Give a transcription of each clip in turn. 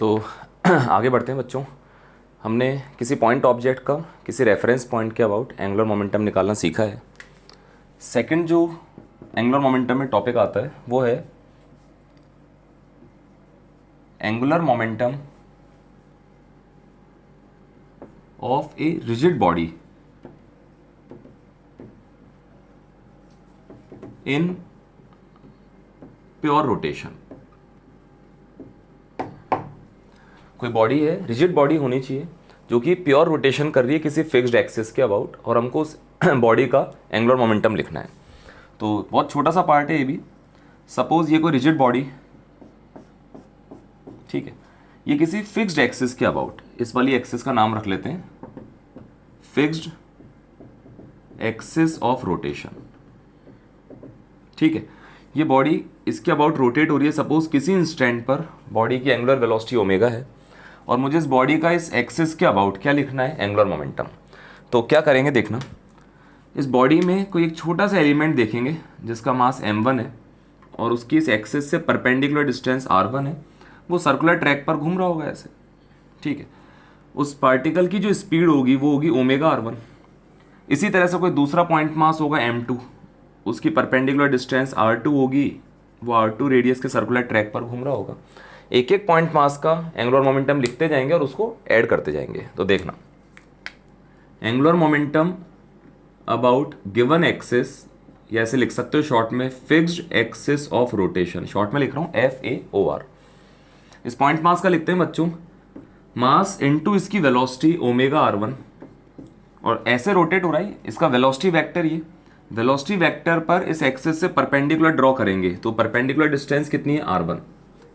तो आगे बढ़ते हैं बच्चों। हमने किसी पॉइंट ऑब्जेक्ट का किसी रेफरेंस पॉइंट के अबाउट एंगुलर मोमेंटम निकालना सीखा है। सेकंड जो एंगुलर मोमेंटम में टॉपिक आता है वो है angular momentum of a rigid body in pure rotation. कोई बॉडी है, रिजिड बॉडी होनी चाहिए जो कि प्योर रोटेशन कर रही है किसी फिक्स्ड एक्सिस के अबाउट, और हमको उस बॉडी का एंगुलर मोमेंटम लिखना है। तो बहुत छोटा सा पार्ट है ये भी। सपोज ये कोई रिजिड बॉडी, ठीक है, ये किसी फिक्स्ड एक्सिस के अबाउट, इस वाली एक्सिस का नाम रख लेते हैं फिक्स्ड एक्सिस ऑफ रोटेशन, ठीक है। ये बॉडी इसके अबाउट रोटेट हो रही है। सपोज किसी इंस्टेंट पर बॉडी की एंगुलर वेलोसिटी ओमेगा है और मुझे इस बॉडी का इस एक्सिस के अबाउट क्या लिखना है, एंगुलर मोमेंटम। तो क्या करेंगे देखना, इस बॉडी में कोई एक छोटा सा एलिमेंट देखेंगे जिसका मास m1 है और उसकी इस एक्सिस से परपेंडिकुलर डिस्टेंस r1 है। वो सर्कुलर ट्रैक पर घूम रहा होगा ऐसे, ठीक है। उस पार्टिकल की जो स्पीड होगी वो होगी ओमेगा r1। इसी तरह से कोई दूसरा पॉइंट मास होगा m2, उसकी परपेंडिकुलर डिस्टेंस r2 होगी, वो r2 रेडियस के सर्कुलर ट्रैक पर घूम रहा होगा। एक एक पॉइंट मास का एंगुलर मोमेंटम लिखते जाएंगे और उसको ऐड करते जाएंगे। तो देखना, angular momentum about given axis, या ऐसे लिख सकते हो शॉर्ट में fixed axis of rotation, short में लिख रहा हूं FAOR। इस पॉइंट मास का लिखते हैं बच्चों मास इनटू इसकी वेलोसिटी ओमेगा r1, और ऐसे रोटेट हो रहा है, इसका वेलोसिटी वेक्टर, ये वेलोसिटी वेक्टर पर इस एक्सिस से परपेंडिकुलर ड्रॉ करेंगे तो परपेंडिकुलर डिस्टेंस कितनी है, r1,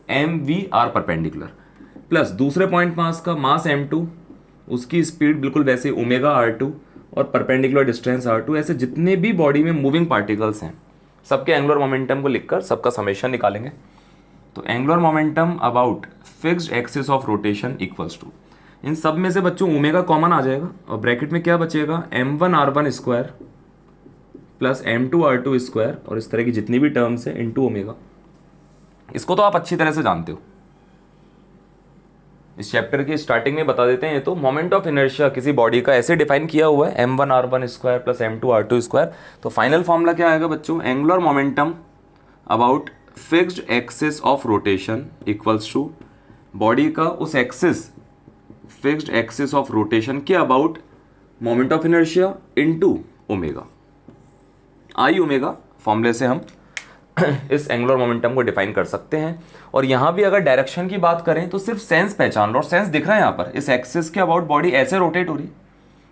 MVR परपेंडिकुलर, प्लस दूसरे पॉइंट मास का मास m2, उसकी स्पीड बिल्कुल वैसे ओमेगा r2 और परपेंडिकुलर डिस्टेंस r2। ऐसे जितने भी बॉडी में मूविंग पार्टिकल्स हैं सबके एंगुलर मोमेंटम को लिखकर सबका समेशन निकालेंगे। तो angular momentum about fixed axis of rotation equals to, इन सब में से बच्चों ओमेगा कॉमन आ जाएगा और ब्रैकेट में क्या बचेगा, m1r1 square plus m2r2 square, और इस तरह की जितनी भी टर्म्स है इनटू ओमेगा। इसको तो आप अच्छी तरह से जानते हो, इस चैप्टर की स्टार्टिंग में बता देते हैं। ये तो मोमेंट ऑफ इनर्शिया किसी बॉडी का ऐसे डिफाइन किया हुआ है m1r1 square plus m2r2 square. तो फाइनल फॉर्मूला क्या आएगा बच्चों, angular momentum about fixed axis of rotation equals to body का उस axis fixed axis of rotation के about moment of inertia into omega. I omega फॉर्मूले से हम इस एंगुलर मोमेंटम को डिफाइन कर सकते हैं। और यहां भी अगर डायरेक्शन की बात करें तो सिर्फ सेंस पहचान लो, और सेंस दिख रहा है यहां पर, इस एक्सिस के अबाउट बॉडी ऐसे रोटेट हो रही,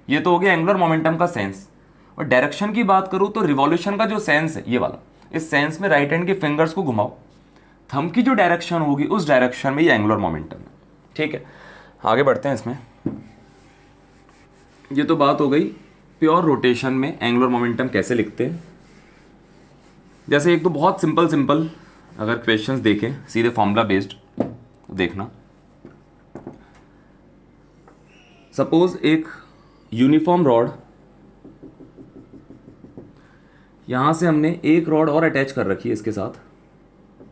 ये तो हो गया एंगुलर मोमेंटम का सेंस। और डायरेक्शन की बात करूं तो रिवॉल्यूशन का जो सेंस है ये वाला, इस सेंस में राइट हैंड की फिंगर्स को घुमाओ, थंब की जो डायरेक्शन होगी उस डायरेक्शन में ये एंगुलर मोमेंटम है, ठीक है। आगे बढ़ते हैं इसमें। ये तो बात हो गई प्योर रोटेशन में एंगुलर मोमेंटम कैसे लिखते हैं। जैसे एक तो बहुत सिंपल अगर क्वेश्चंस देखें सीधे फॉर्मूला बेस्ड, देखना सपोज एक यूनिफॉर्म रॉड, यहां से हमने एक रॉड और अटैच कर रखी है इसके साथ,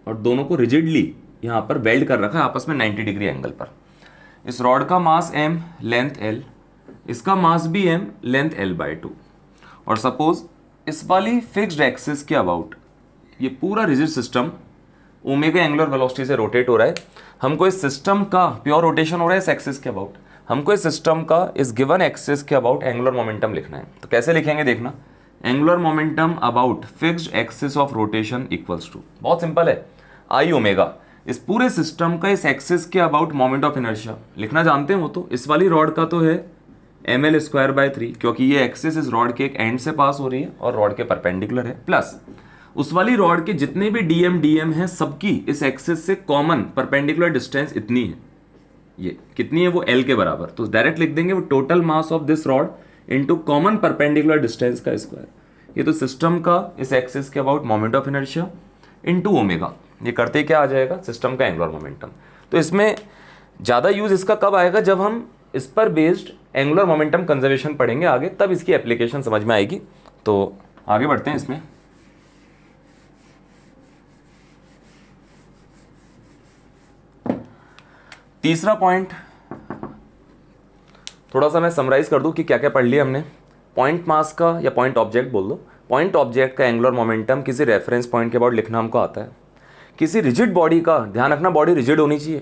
और दोनों को रिजिडली यहां पर वेल्ड कर रखा है आपस में 90 डिग्री एंगल पर। इस रॉड का मास m, लेंथ l, इसका मास भी m, लेंथ l/2। और सपोज इस वाली फिक्स्ड एक्सिस के अबाउट ये पूरा rigid system omega angular velocity से रोटेट हो रहा है। हमको इस सिस्टम का प्योर रोटेशन हो रहा है इस एक्सिस के अबाउट, हमको इस सिस्टम का इस गिवन एक्सिस के अबाउट एंगुलर मोमेंटम लिखना है। तो कैसे लिखेंगे देखना, angular momentum about fixed axis of rotation equals to, बहुत सिंपल है, आई ओमेगा, इस पूरे सिस्टम का इस एक्सिस के अबाउट मोमेंट ऑफ इनर्शिया लिखना जानते हैं वो तो। इस वाली रॉड का तो है ml²/3, क्योंकि ये एक्सिस इस रॉड के एक एंड से पास हो रही है और रॉड के परपेंडिकुलर है, प्लस उस वाली रॉड के जितने भी dm है सबकी इस एक्सिस से कॉमन परपेंडिकुलर डिस्टेंस इतनी है, ये कितनी है, वो l के बराबर। तो डायरेक्ट लिख देंगे वो total mass of this rod into common perpendicular distance का स्क्वायर। ये तो सिस्टम का इस एक्सिस के about moment of inertia into omega, ये करते क्या आ जाएगा, सिस्टम का एंगुलर मोमेंटम। तो इसमें ज़्यादा यूज इसका कब आएगा, जब हम इस पर बेस्ड एंगुलर मोमेंटम कंजर्वेशन पढ़ेंगे आगे, तब इसकी एप्लीकेशन समझ में आएगी। तो आगे बढ़ते हैं इसमें। तीसरा पॉइंट थोड़ा सा मैं समराइज कर दूं कि क्या क्या पढ़ लिया हमने। पॉइंट मास का या पॉइंट ऑब्जेक्ट बोल दो, पॉइंट ऑब्जेक्ट का एंगुलर मोमेंटम किसी रेफरेंस पॉइंट के अबाउट लिखना हमको आता है। किसी रिजिड बॉडी का, ध्यान रखना बॉडी रिजिड होनी चाहिए,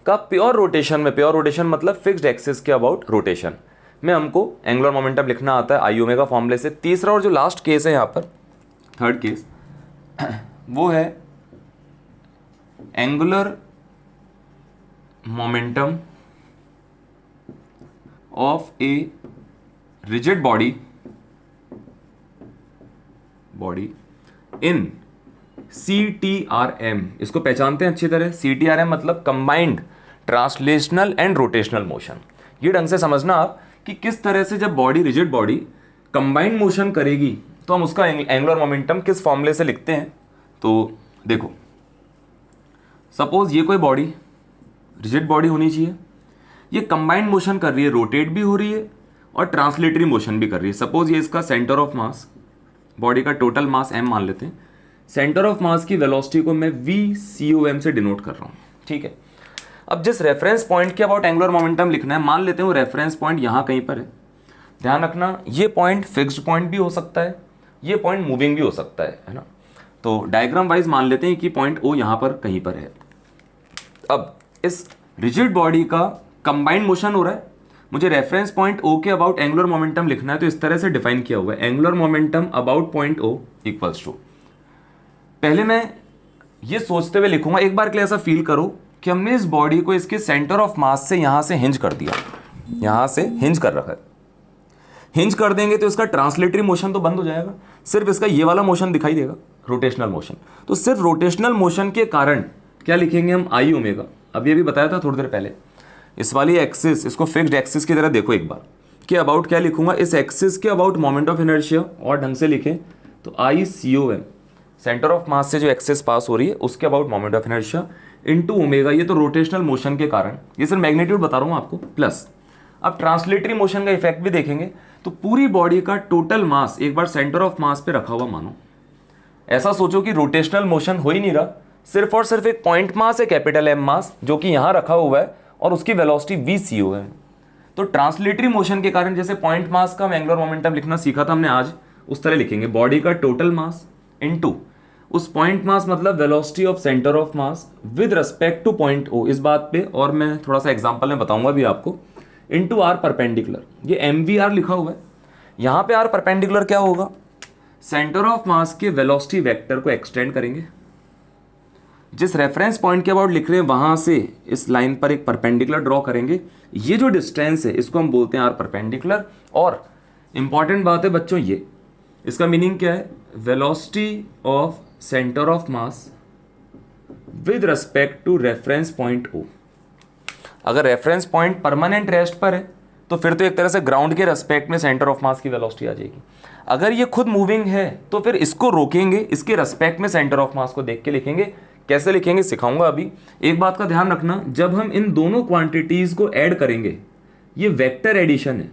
का प्योर रोटेशन में, प्योर रोटेशन मतलब फिक्स्ड एक्सिस के अबाउट रोटेशन में हमको एंगुलर मोमेंटम लिखना आता है आई ओमेगा फॉर्मूले से। तीसरा और जो लास्ट केस है यहाँ पर, थर्ड केस, वो है angular momentum of a rigid body in CTRM। इसको पहचानते हैं अच्छी तरह। CTRM मतलब combined translational and rotational motion. ये ढंग से समझना आप कि किस तरह से जब body, rigid body combined motion करेगी तो हम उसका एंगुलर मोमेंटम किस फॉर्मूले से लिखते हैं। तो देखो, सपोज ये कोई बॉडी, रिजिड बॉडी होनी चाहिए, ये कंबाइंड मोशन कर रही है, रोटेट भी हो रही है और ट्रांसलेटरी मोशन भी कर रही है। सपोज ये इसका सेंटर ऑफ मास, बॉडी का टोटल मास m मान लेते हैं, सेंटर ऑफ मास की वेलोसिटी को मैं VCOM से डिनोट कर रहा हूं, ठीक है। अब जिस रेफरेंस पॉइंट के अबाउट एंगुलर मोमेंटम लिखना है, मान लेते हैं वो रेफरेंस पॉइंट यहां कहीं पर है। ध्यान रखना ये पॉइंट फिक्स्ड पॉइंट भी हो सकता है, ये पॉइंट मूविंग भी हो सकता है ना। तो डायग्राम वाइज मान लेते हैं कि पॉइंट O यहां पर कहीं पर है। अब इस रिजिड बॉडी का कंबाइंड मोशन हो रहा है, मुझे रेफरेंस पॉइंट O के अबाउट एंगुलर मोमेंटम लिखना है, तो इस तरह से डिफाइन किया हुआ है, angular momentum about point O equals to, पहले मैं ये सोचते हुए लिखूंगा, एक बार के लिए ऐसा फील करो कि हमने इस बॉडी को इसके सेंटर ऑफ मास से यहां से हिंज कर दिया, यहां से हिंज कर रखा है। हिंज कर देंगे तो इसका ट्रांसलेटरी मोशन तो बंद हो जाएगा, सिर्फ इसका ये वाला मोशन दिखाई देगा, रोटेशनल मोशन। तो सिर्फ रोटेशनल मोशन के कारण क्या लिखेंगे हम, आई ओमेगा। अब ये भी बताया था थोड़ी देर पहले, इस वाली एक्सिस, इसको फिक्स्ड एक्सिस की तरह देखो एक बार, कि अबाउट क्या लिखूंगा, इस एक्सिस के अबाउट मोमेंट ऑफ इनर्शिया, और ढंग से लिखें तो ICOM, सेंटर ऑफ मास से जो एक्सिस पास हो रही है उसके about moment of inertia into omega, ये तो रोटेशनल मोशन के कारण, ये सिर्फ मैग्नीट्यूड बता रहा हूं आपको, प्लस अब ट्रांसलेटरी मोशन का इफेक्ट भी देखेंगे। तो पूरी बॉडी का टोटल मास एक बार सेंटर ऑफ मास पे रखा हुआ मानो, ऐसा सोचो कि रोटेशनल मोशन हो ही नहीं रहा, सिर्फ और सिर्फ एक पॉइंट मास है, कैपिटल M मास, जो कि यहां रखा हुआ है और उसकी वेलोसिटी VCO है। तो ट्रांसलेटरी मोशन के कारण जैसे पॉइंट मास का एंगुलर मोमेंटम लिखना सीखा था हमने आज, उस तरह लिखेंगे, बॉडी का टोटल मास इनटू उस पॉइंट मास मतलब velocity of centre of mass with respect two point O, इस बात पे और मैं थोड़ा सा एग्जांपल में बताऊंगा भी आपको, इनटू R परपेंडिकुलर, ये MVR लिखा हुआ है, यहां पे R परपेंडिकुलर क्या होगा, सेंटर ऑफ मास के वेलोसिटी वेक्टर को एक्सटेंड करेंगे, जिस रेफरेंस पॉइंट के अबाउट लिख रहे हैं वहां से इस लाइन पर एक परपेंडिकुलर ड्रॉ करेंगे, ये जो डिस्टेंस है इसको हम बोलते हैं R परपेंडिकुलर। और इंपॉर्टेंट बात है बच्चों, ये इसका मीनिंग क्या है, velocity of centre of mass with respect to reference point O। अगर रेफरेंस पॉइंट परमानेंट रेस्ट पर है तो फिर तो एक तरह से ग्राउंड के रेस्पेक्ट में सेंटर ऑफ मास की वेलोसिटी आ जाएगी। अगर ये खुद मूविंग है तो फिर इसको रोकेंगे, इसके रेस्पेक्ट में सेंटर ऑफ मास को देख के लिखेंगे। कैसे लिखेंगे सिखाऊंगा अभी। एक बात का ध्यान रखना, जब हम इन दोनों क्वांटिटीज को ऐड करेंगे, ये वेक्टर एडिशन है।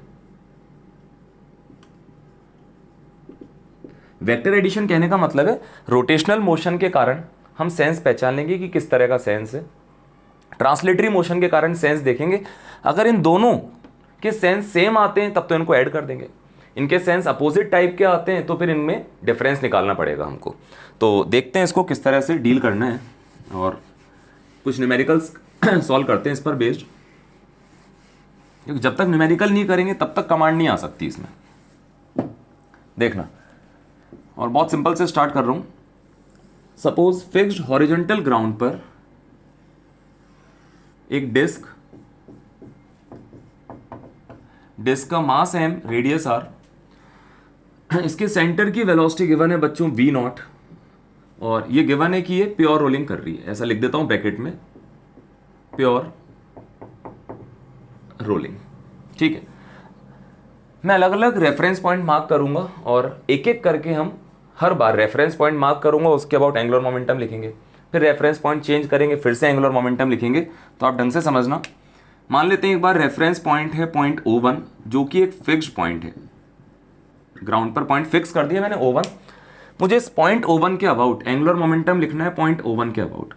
वेक्टर एडिशन कहने का मतलब है रोटेशनल मोशन के कारण हम सेंस पहचान लेंगे कि किस तरह का सेंस है, ट्रांसलेटरी मोशन के कारण सेंस देखेंगे। अगर इन दोनों के सेंस सेम आते हैं तब तो इनको ऐड कर देंगे, इनके सेंस अपोजिट टाइप के आते हैं तो फिर इनमें डिफरेंस निकालना पड़ेगा हमको। तो देखते हैं इसको किस तरह से डील करना है और कुछ न्यूमेरिकल्स सॉल्व करते हैं इस पर बेस्ड, क्योंकि जब तक न्यूमेरिकल नहीं करेंगे तब तक कमांड नहीं आ सकती इसमें। देखना, और बहुत सिंपल से स्टार्ट कर रहा हूं। सपोज फिक्स्ड हॉरिजॉन्टल ग्राउंड पर एक डिस्क का मास m, रेडियस r, इसके सेंटर की वेलोसिटी गिवन है बच्चों v0, और ये गिवन है कि ये प्योर रोलिंग कर रही है, ऐसा लिख देता हूं ब्रैकेट में, प्योर रोलिंग। ठीक है, मैं अलग अलग रेफरेंस पॉइंट मार्क करूंगा और एक एक करके हम हर बार रेफरेंस पॉइंट मार्क करूंगा, उसके अबाउट एंगुलर मोमेंटम लिखेंगे, फिर रेफरेंस पॉइंट चेंज करेंगे, फिर से एंगुलर मोमेंटम लिखेंगे। तो आप ढंग से समझना। मान लेते हैं एक बार रेफरेंस पॉइंट है पॉइंट O1, जो कि एक फिक्स्ड पॉइंट है, ग्राउंड पर पॉइंट फिक्स कर दिया मैंने O1। मुझे इस पॉइंट O1 के अबाउट एंगुलर मोमेंटम लिखना है, पॉइंट O1 के अबाउट।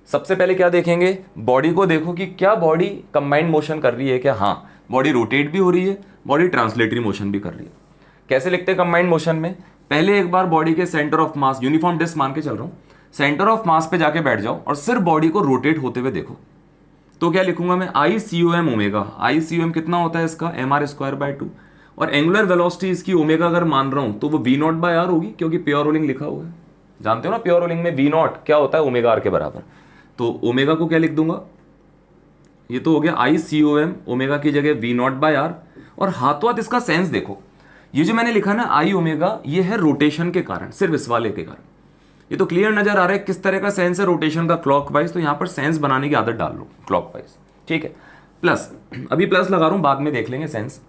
सबसे पहले क्या देखेंगे, बॉडी को देखो कि क्या बॉडी कंबाइंड मोशन कर रही है क्या। हाँ, बॉडी रोटेट भी हो रही है, बॉडी ट्रांसलेटरी मोशन भी कर रही है। कैसे लिखते हैं कंबाइंड मोशन में, पहले एक बार बॉडी के centre of mass, uniform disc मान के चल रहा हूं, सेंटर ऑफ मास पे जाके बैठ जाओ और सिर्फ बॉडी को रोटेट होते हुए देखो। तो क्या लिखूंगा मैं, आई सी ओ एम ओमेगा। आई सी ओ एम कितना होता है इसका, एम आर स्क्वायर बाय 2, और एंगुलर वेलोसिटी इसकी ओमेगा अगर मान रहा हूं तो वो वी नॉट बाय आर होगी, क्योंकि प्योर रोलिंग लिखा हुआ है। जानते हो ना प्योर रोलिंग में वी नॉट क्या होता है, ओमेगा आर के बराबर। तो ओमेगा को क्या लिख दूंगा, ये तो हो गया आई सी ओ एम, ओमेगा की जगह वी नॉट बाय आर। और हाथों हाथ इसका सेंस देखो, ये जो मैंने लिखा ना आई ओमेगा, ये है रोटेशन के कारण, सिर्फ इस वाले के कारण। ये तो क्लियर नजर आ रहा है किस तरह का सेंस है रोटेशन का, क्लॉकवाइज। तो यहां पर सेंस बनाने की आदत डाल लो, क्लॉकवाइज, ठीक है। प्लस, अभी प्लस लगा रहा हूं, बाद में देख लेंगे सेंस।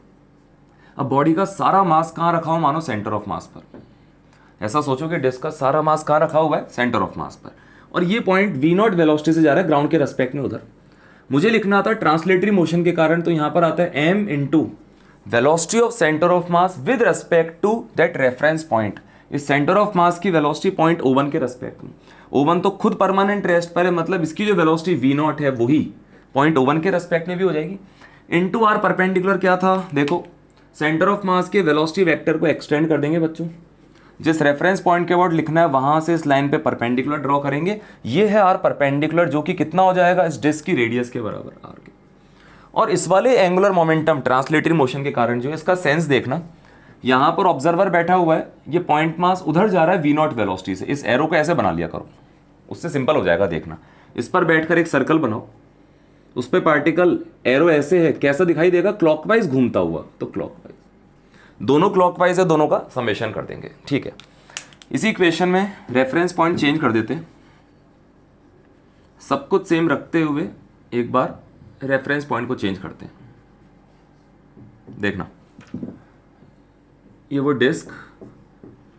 अब बॉडी का सारा मास कहां रखा हो, मानो सेंटर ऑफ मास पर। ऐसा सोचो कि डिस्क का सारा मास कहां रखा हुआ है, सेंटर ऑफ मास पर, और ये पॉइंट वी नॉट वेलोसिटी से जा रहा है ग्राउंड के रेस्पेक्ट में उधर। मुझे लिखना था ट्रांसलेटरी मोशन के कारण, तो यहां पर आता है M into velocity of centre of mass with respect to that reference point. इस सेंटर ऑफ मास की वेलोसिटी पॉइंट O1 के रेस्पेक्ट में, O1 तो खुद परमानेंट रेस्ट पर है, मतलब इसकी जो वेलोसिटी वी नॉट है वही पॉइंट O1 के रेस्पेक्ट में भी हो जाएगी। इंटू आर परपेंडिकुलर क्या था, देखो सेंटर ऑफ मास के वेलोसिटी वेक्टर को एक्सटेंड कर देंगे बच्चों, जिस रेफरेंस पॉइंट के अबाउट लिखना है वहां से इस लाइन पे परपेंडिकुलर ड्रॉ करेंगे। ये है आर परपेंडिकुलर, जो कि कितना हो जाएगा, इस डिस्क की रेडियस के बराबर आर के। और इस वाले एंगुलर मोमेंटम ट्रांसलेटरी मोशन के कारण जो है, इसका सेंस देखना, यहां पर ऑब्जर्वर बैठा हुआ है, ये पॉइंट मास उधर जा रहा है वी नॉट वेलोसिटी से। इस एरो को ऐसे बना लिया करो, उससे सिंपल हो जाएगा देखना। इस पर बैठकर एक सर्कल बनाओ, उस पर पार्टिकल एरो ऐसे है, कैसा दिखाई देगा, क्लॉकवाइज घूमता हुआ। तो क्लॉकवाइज, दोनों क्लॉकवाइज है, दोनों का समेशन कर देंगे, ठीक है। इसी इक्वेशन में रेफरेंस पॉइंट चेंज कर देते हैं, सब कुछ सेम रखते हुए एक बार रेफरेंस पॉइंट को चेंज करते हैं। देखना, ये वो डिस्क,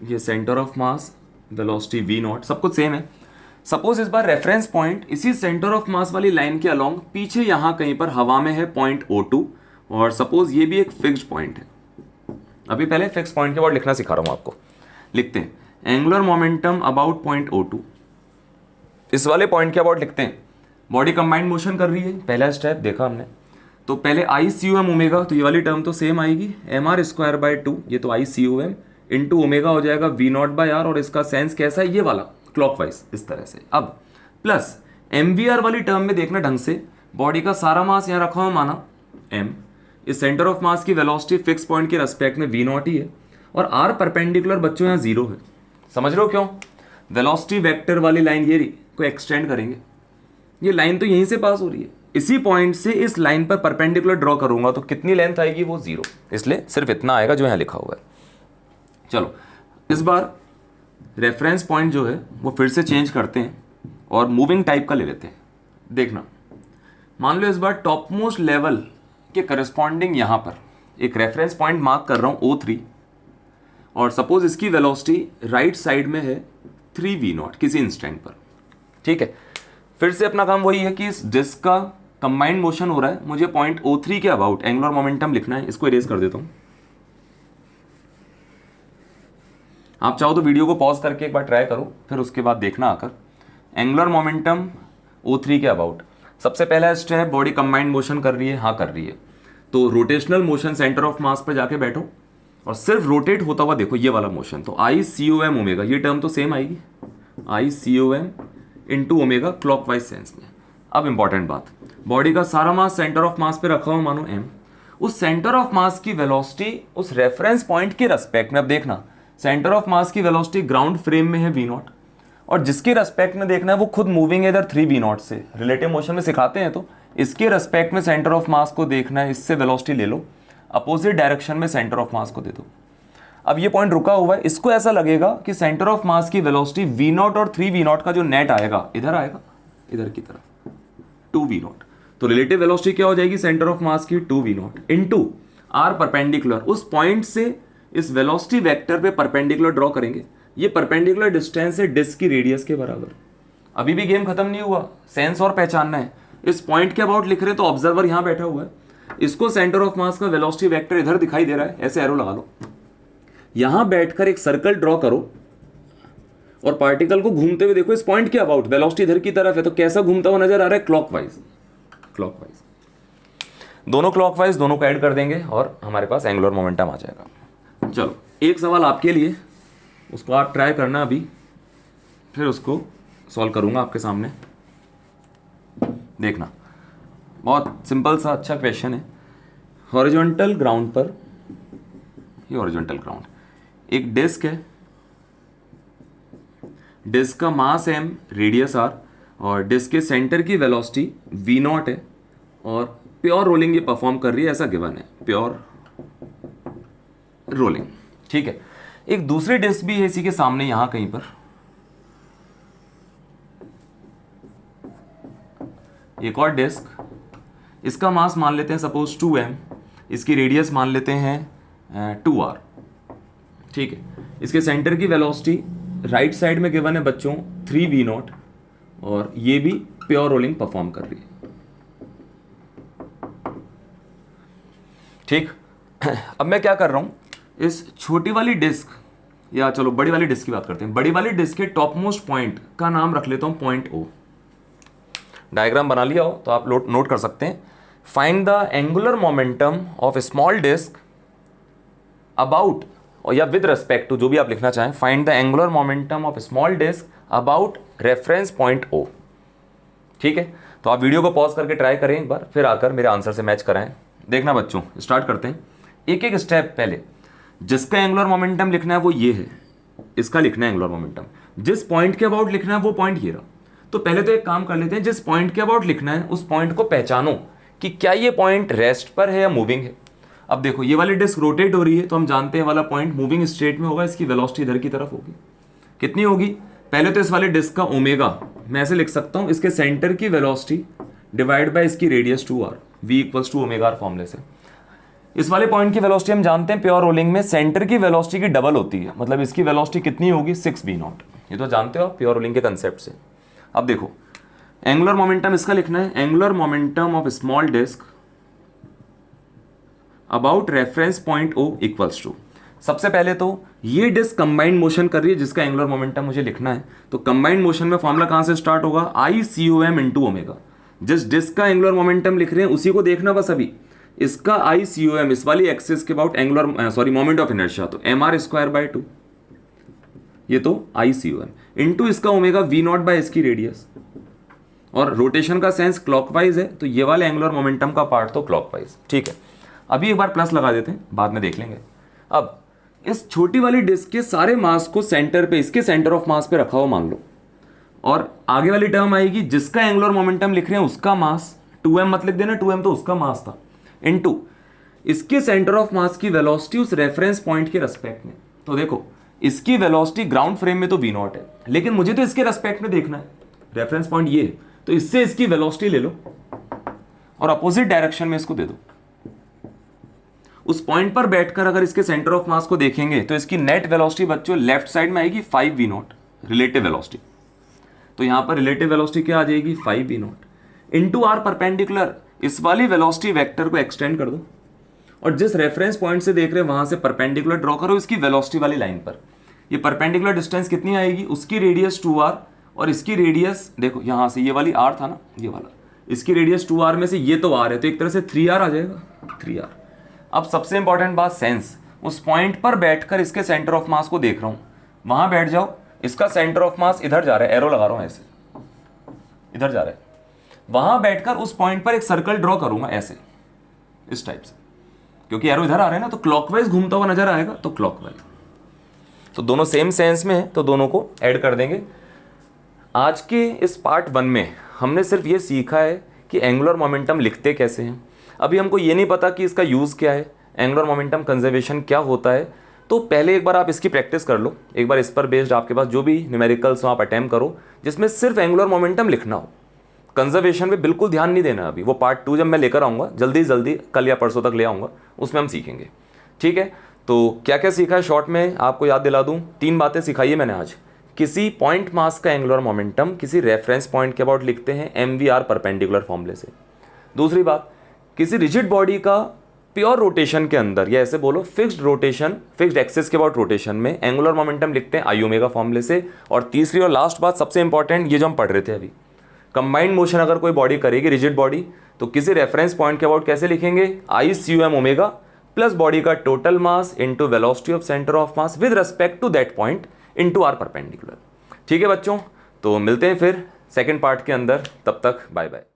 ये centre of mass, velocity v naught, सब कुछ सेम है। सपोज इस बार रेफरेंस पॉइंट इसी सेंटर ऑफ मास वाली लाइन के अलोंग पीछे यहां कहीं पर हवा में है पॉइंट O2, और सपोज ये भी एक फिक्स्ड पॉइंट है। अभी पहले फिक्स पॉइंट के बाद लिखना सिखा रहा हूं आपको। लिखते हैं angular momentum about point O2। इस वाले पॉइंट के अबाउट लिखते हैं बॉडी कंबाइंड मोशन कर रही है, पहला स्टेप देखा हमने। तो पहले आई सी ओ एम ओमेगा, तो ये वाली टर्म तो सेम आएगी, एम आर स्क्वायर बाय 2, ये तो I C O M into omega हो जाएगा वी नॉट बाय आर। और इसका सेंस कैसा है, ये वाला क्लॉकवाइज इस तरह से। अब प्लस एम वी आर वाली टर्म में देखना ढंग से, बॉडी का सारा मास यहाँ रखा हुआ माना एम, इस सेंटर ऑफ मास की वेलोसिटी फिक्स पॉइंट के रेस्पेक्ट में वी नॉट ही है, और आर परपेंडिकुलर बच्चों यहाँ जीरो है। समझ रहे हो क्यों, वेलोसिटी वेक्टर वाली लाइन ये को एक्सटेंड करेंगे, ये लाइन तो यहीं से पास हो रही है, इसी पॉइंट से इस लाइन पर परपेंडिकुलर ड्रॉ करूंगा तो कितनी लेंथ आएगी, वो जीरो, इसलिए सिर्फ इतना आएगा जो यहाँ लिखा हुआ है। चलो इस बार रेफरेंस पॉइंट जो है वो फिर से चेंज करते हैं और मूविंग टाइप का ले लेते हैं। देखना, मान लो इस बार टॉप मोस्ट लेवल के करस्पॉन्डिंग यहां पर एक रेफरेंस पॉइंट मार्क कर रहा हूं O3, और सपोज इसकी वेलोसिटी राइट साइड में है 3v नॉट किसी इंस्टेंट पर, ठीक है। फिर से अपना काम वही है कि इस डिस्क का कंबाइंड मोशन हो रहा है, मुझे पॉइंट O3 के अबाउट एंगुलर मोमेंटम लिखना है। इसको इरेज कर देता हूं, आप चाहो तो वीडियो को पॉज करके एक बार ट्राई करो, फिर उसके बाद देखना आकर। एंगुलर मोमेंटम O3 के अबाउट, सबसे पहला स्टेप, बॉडी कंबाइंड मोशन कर रही है, हाँ कर रही है, तो रोटेशनल मोशन सेंटर ऑफ मास पर जाके बैठो और सिर्फ रोटेट होता हुआ देखो, ये वाला मोशन। तो I C O M omega, ये टर्म तो सेम आएगी, I C O M into omega clockwise sense में। अब इंपॉर्टेंट बात, बॉडी का सारा मास सेंटर ऑफ मास पे रखा हो मानो एम, उस सेंटर ऑफ मास की वेलोसिटी उस रेफरेंस पॉइंट के रेस्पेक्ट में, अब देखना सेंटर ऑफ मास की वेलोसिटी ग्राउंड फ्रेम में है वी नॉट, और जिसके रेस्पेक्ट में देखना है वो खुद मूविंग है इधर 3v नॉट से, रिलेटिव मोशन में सिखाते हैं, तो इसके रेस्पेक्ट में सेंटर ऑफ मास को देखना है, इससे वेलोसिटी ले लो, अपोजिट डायरेक्शन में सेंटर ऑफ मास को दे दो। अब ये पॉइंट रुका हुआ है, इसको ऐसा लगेगा कि सेंटर ऑफ मास की वेलोसिटी वी नॉट और 3v नॉट का जो नेट आएगा इधर आएगा, इधर की तरफ 2v नॉट, तो रिलेटिव वेलोसिटी क्या हो जाएगी सेंटर ऑफ मास की 2v naught into r perpendicular, उस पॉइंट से इस वेलोसिटी वेक्टर पे परपेंडिकुलर ड्रॉ करेंगे, ये परपेंडिकुलर डिस्टेंस है डिस्क की रेडियस के बराबर। अभी भी गेम खत्म नहीं हुआ, सेंस और पहचानना है। इस पॉइंट के अबाउट लिख रहे हैं तो ऑब्जर्वर यहां बैठा हुआ है, इसको सेंटर ऑफ मास का वेलोसिटी वेक्टर इधर दिखाई दे रहा है, ऐसे एरो लगा लो, यहां बैठकर एक सर्कल ड्रॉ करो और पार्टिकल को घूमते हुए देखो इस पॉइंट के अबाउट, वेलोसिटी इधर की तरफ है, तो कैसा घूमता हुआ नजर आ रहा है, क्लॉकवाइज। क्लॉकवाइज, दोनों क्लॉकवाइज, दोनों को ऐड कर देंगे और हमारे पास एंगुलर मोमेंटम आ जाएगा। चलो एक सवाल आपके लिए, उसको आप ट्राई करना अभी, फिर उसको सॉल्व करूंगा आपके सामने, देखना। बहुत सिंपल सा अच्छा क्वेश्चन है। हॉरिजॉन्टल ग्राउंड पर, ये हॉरिजॉन्टल ग्राउंड, एक डिस्क है, डिस्क का मास m, रेडियस r, और डिस्क के सेंटर की वेलोसिटी v0 है, और प्योर रोलिंग ये परफॉर्म कर रही है, ऐसा गिवन है, प्योर रोलिंग। ठीक है, एक दूसरी डिस्क भी है इसी के सामने यहां कहीं पर, एक और डिस्क, इसका मास मान लेते हैं सपोज 2m, इसकी रेडियस मान लेते हैं 2r। ठीक है, इसके सेंटर की वेलोसिटी राइट साइड में गिवन है बच्चों 3v0, और ये भी प्योर रोलिंग परफॉर्म कर रही है। ठीक, अब मैं क्या कर रहा हूं, इस छोटी वाली डिस्क, या चलो बड़ी वाली डिस्क की बात करते हैं, बड़ी वाली डिस्क के टॉप मोस्ट पॉइंट का नाम रख लेता हूं पॉइंट O। डायग्राम बना लिया हो तो आप नोट कर सकते हैं। Find the angular momentum of a small disc about, और या विद रेस्पेक्ट टू, जो भी आप लिखना चाहें, find the angular momentum of a small disc about reference point O। ठीक है, तो आप वीडियो को पॉज करके ट्राई करें एक बार, फिर आकर मेरे आंसर से मैच कराएं। देखना बच्चों, स्टार्ट करते हैं। एक एक स्टेप पहले, जिसका एंगुलर मोमेंटम लिखना है वो ये है, इसका लिखना है एंगुलर मोमेंटम। जिस पॉइंट के अबाउट लिखना है वो पॉइंट ये रहा। तो पहले तो एक काम कर लेते हैं, जिस पॉइंट के अबाउट लिखना है उस पॉइंट को पहचानो कि क्या ये पॉइंट रेस्ट पर है या मूविंग है। अब देखो ये वाली डिस्क रोटेट हो रही है, तो हम जानते हैं वाला पॉइंट मूविंग स्टेट में होगा, इसकी वेलोसिटी इधर की तरफ होगी। कितनी होगी, पहले तो इस वाले डिस्क का ओमेगा मैं ऐसे लिख सकता हूं, इसके सेंटर की वेलोसिटी डिवाइड बाय इसकी radius 2r, v equals to omega r फॉर्मूले से। इस वाले पॉइंट की वेलोसिटी हम जानते हैं प्योर रोलिंग में सेंटर की वेलोसिटी की डबल होती है, मतलब इसकी वेलोसिटी कितनी होगी, 6v0। ये तो जानते हो आप प्योर रोलिंग के कंसेप्ट से। अब देखो एंगुलर मोमेंटम इसका लिखना है, angular momentum of small disc about reference point O equals to, सबसे पहले तो ये डिस्क कंबाइंड मोशन कर रही है जिसका एंगुलर मोमेंटम मुझे लिखना है, तो कंबाइंड मोशन में फॉर्मूला कहां से स्टार्ट होगा, ICOM इंटू ओमेगा। जिस डिस्क का एंगुलर मोमेंटम लिख रहे हैं उसी को देखना बस। अभी इसका ICOM इस वाली एक्सिस के about angular moment of inertia, तो mr²/2, ये तो ICOM इंटू इसका ओमेगा v0 बाय इसकी रेडियस, और रोटेशन का सेंस क्लॉकवाइज है, तो ये वाले एंगुलर मोमेंटम का पार्ट तो क्लॉकवाइज। ठीक है, अभी एक बार प्लस लगा देते हैं, बाद में देख लेंगे। अब इस छोटी वाली डिस्क के सारे मास को सेंटर पे, इसके सेंटर ऑफ मास पे रखा हो मान लो, और आगे वाली टर्म आएगी जिसका एंगुलर मोमेंटम लिख रहे हैं उसका मास 2m मत लिख देना, 2m तो उसका मास था, इनटू इसके सेंटर ऑफ मास की वेलोसिटी उस रेफरेंस पॉइंट के रेस्पेक्ट में। तो देखो इसकी वेलोसिटी ग्राउंड फ्रेम में तो v0 है, लेकिन मुझे तो इसके रेस्पेक्ट में देखना है, रेफरेंस पॉइंट ये है, तो इससे इसकी वेलोसिटी ले लो और अपोजिट डायरेक्शन में इसको दे दो। उस पॉइंट पर बैठकर अगर इसके सेंटर ऑफ मास को देखेंगे तो इसकी नेट वेलोसिटी बच्चों लेफ्ट साइड में आएगी 5v0 रिलेटिव वेलोसिटी। तो यहां पर रिलेटिव वेलोसिटी क्या आ जाएगी, 5v0 इंटू आर परपेंडिकुलर, इस वाली वेलोसिटी वेक्टर को एक्सटेंड कर दो और जिस रेफरेंस पॉइंट से देख रहे हैं वहां से परपेंडिकुलर ड्रॉ करो इसकी वेलोसिटी वाली लाइन पर। ये परपेंडिकुलर डिस्टेंस कितनी आएगी, उसकी रेडियस 2r और इसकी रेडियस देखो यहां से ये वाली r था ना, ये वाला, इसकी रेडियस 2r में से ये तो r है, तो एक तरह से 3r आ जाएगा, 3r। अब सबसे इंपॉर्टेंट बात सेंस, उस पॉइंट पर बैठकर इसके सेंटर ऑफ मास को देख रहा हूं, वहां बैठ जाओ, इसका सेंटर ऑफ मास इधर जा रहा है, एरो लगा रहा हूं ऐसे, इधर जा रहा है, वहां बैठकर उस पॉइंट पर एक सर्कल ड्रॉ करूंगा ऐसे, इस टाइप से, क्योंकि एरो इधर आ रहा है ना, तो क्लॉकवाइज घूमता हुआ नजर आएगा, तो क्लॉकवाइज। तो दोनों सेम सेंस में है, तो दोनों को ऐड कर देंगे। आज के इस पार्ट 1 में हमने सिर्फ ये सीखा है कि एंगुलर मोमेंटम लिखते कैसे हैं। अभी हमको ये नहीं पता कि इसका यूज़ क्या है, एंगुलर मोमेंटम कंजर्वेशन क्या होता है। तो पहले एक बार आप इसकी प्रैक्टिस कर लो, एक बार इस पर बेस्ड आपके पास जो भी न्यूमेरिकल्स हो आप अटेम्प्ट करो जिसमें सिर्फ एंगुलर मोमेंटम लिखना हो। कंजर्वेशन पे बिल्कुल ध्यान नहीं देना। अभी वो पार्ट 2 जब मैं लेकर आऊँगा, जल्दी कल या परसों तक ले आऊँगा, उसमें हम सीखेंगे। ठीक है, तो क्या क्या सीखा है शॉर्ट में आपको याद दिला दूँ। 3 बातें सिखाई है मैंने आज। किसी पॉइंट मास का एंगुलर मोमेंटम किसी रेफरेंस पॉइंट के अबाउट लिखते हैं MVR परपेंडिकुलर फॉर्मूले से। दूसरी बात, किसी रिजिड बॉडी का प्योर रोटेशन के अंदर, या ऐसे बोलो फिक्स्ड रोटेशन, फिक्स्ड एक्सिस के अबाउट रोटेशन में एंगुलर मोमेंटम लिखते हैं आई ओमेगा फॉर्मूले से। और तीसरी और लास्ट बात सबसे इंपॉर्टेंट, ये जो हम पढ़ रहे थे अभी, कंबाइंड मोशन अगर कोई बॉडी करेगी रिजिड बॉडी, तो किसी रेफरेंस पॉइंट के अबाउट कैसे लिखेंगे, I C U M omega plus body का total mass into velocity of centre of mass with respect to that point into R perpendicular. ठीक है बच्चों, तो मिलते हैं फिर सेकंड पार्ट के अंदर, तब तक बाय बाय।